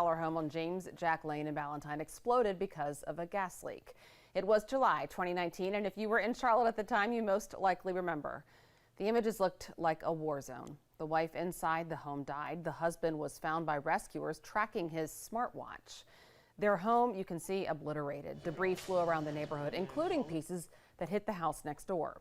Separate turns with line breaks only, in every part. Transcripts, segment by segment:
Home on James Jack Lane in Ballantyne exploded because of a gas leak. It was July 2019, and if you were in Charlotte at the time, you most likely remember. The images looked like a war zone. The wife inside the home died. The husband was found by rescuers tracking his smartwatch. Their home, you can see, obliterated. Debris flew around the neighborhood, including pieces that hit the house next door.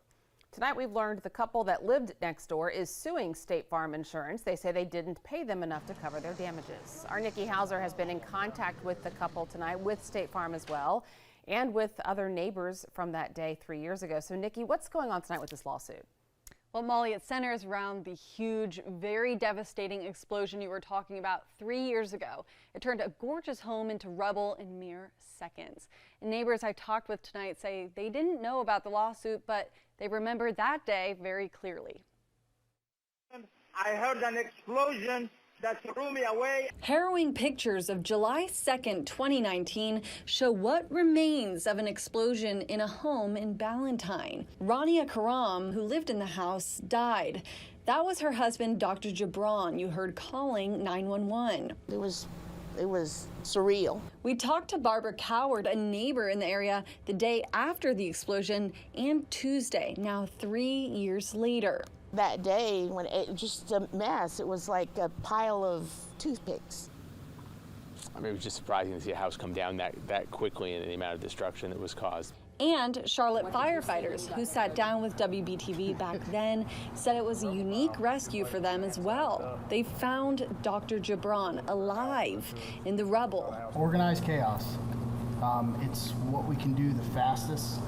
Tonight, we've learned the couple that lived next door is suing State Farm Insurance. They say they didn't pay them enough to cover their damages. Our Nikki Hauser has been in contact with the couple tonight, with State Farm as well, and with other neighbors from that day 3 years ago. So, Nikki, what's going on tonight with this lawsuit?
Well, Molly, it centers around the huge, very devastating explosion you were talking about 3 years ago. It turned a gorgeous home into rubble in mere seconds. And neighbors I talked with tonight say they didn't know about the lawsuit, but they remember that day very clearly.
I heard an explosion that threw me away.
Harrowing pictures of July 2nd, 2019 show what remains of an explosion in a home in Ballantyne. Rania Karam, who lived in the house, died. That was her husband, Dr. Gibran, you heard calling 911.
It was surreal.
We talked to Barbara Coward, a neighbor in the area, the day after the explosion and Tuesday, now 3 years later.
That day, when it just a mess, it was like a pile of toothpicks.
I mean, it was just surprising to see a house come down that quickly and the amount of destruction that was caused.
And Charlotte firefighters, who sat down with WBTV back then, said it was a unique rescue for them as well. They found Dr. Gibran alive in the rubble.
Organized chaos. It's what we can do the fastest,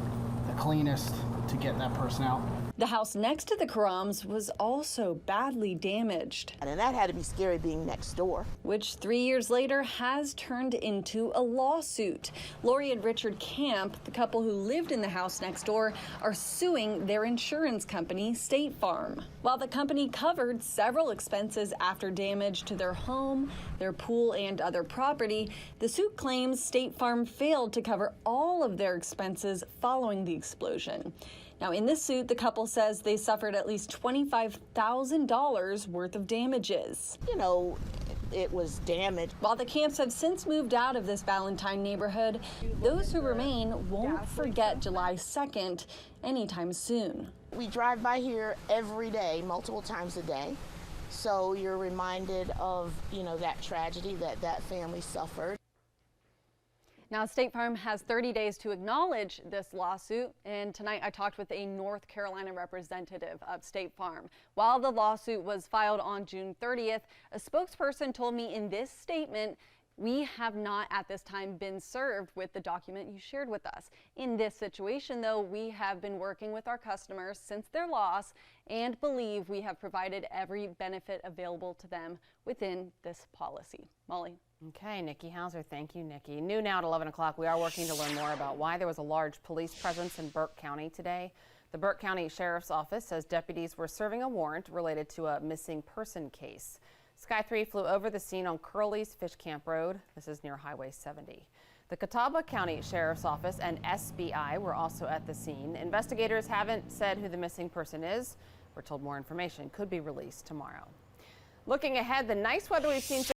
the cleanest to get that person out.
The house next to the Karams was also badly damaged.
And that had to be scary being next door.
Which 3 years later has turned into a lawsuit. Lori and Richard Camp, the couple who lived in the house next door, are suing their insurance company, State Farm. While the company covered several expenses after damage to their home, their pool, and other property, the suit claims State Farm failed to cover all of their expenses following the explosion. Now, in this suit, the couple says they suffered at least $25,000 worth of damages.
You know, it was damaged.
While the Camps have since moved out of this Ballantyne neighborhood, those who remain won't forget July 2nd anytime soon.
We drive by here every day, multiple times a day. So you're reminded of, that tragedy that family suffered.
Now, State Farm has 30 days to acknowledge this lawsuit, and tonight I talked with a North Carolina representative of State Farm. While the lawsuit was filed on June 30th, a spokesperson told me in this statement, "We have not at this time been served with the document you shared with us. In this situation, though, we have been working with our customers since their loss and believe we have provided every benefit available to them within this policy." Molly.
Okay, Nikki Hauser, thank you, Nikki. New now at 11 o'clock, we are working to learn more about why there was a large police presence in Burke County today. The Burke County Sheriff's Office says deputies were serving a warrant related to a missing person case. Sky 3 flew over the scene on Curley's Fish Camp Road. This is near Highway 70. The Catawba County Sheriff's Office and SBI were also at the scene. Investigators haven't said who the missing person is. We're told more information could be released tomorrow. Looking ahead, the nice weather we've seen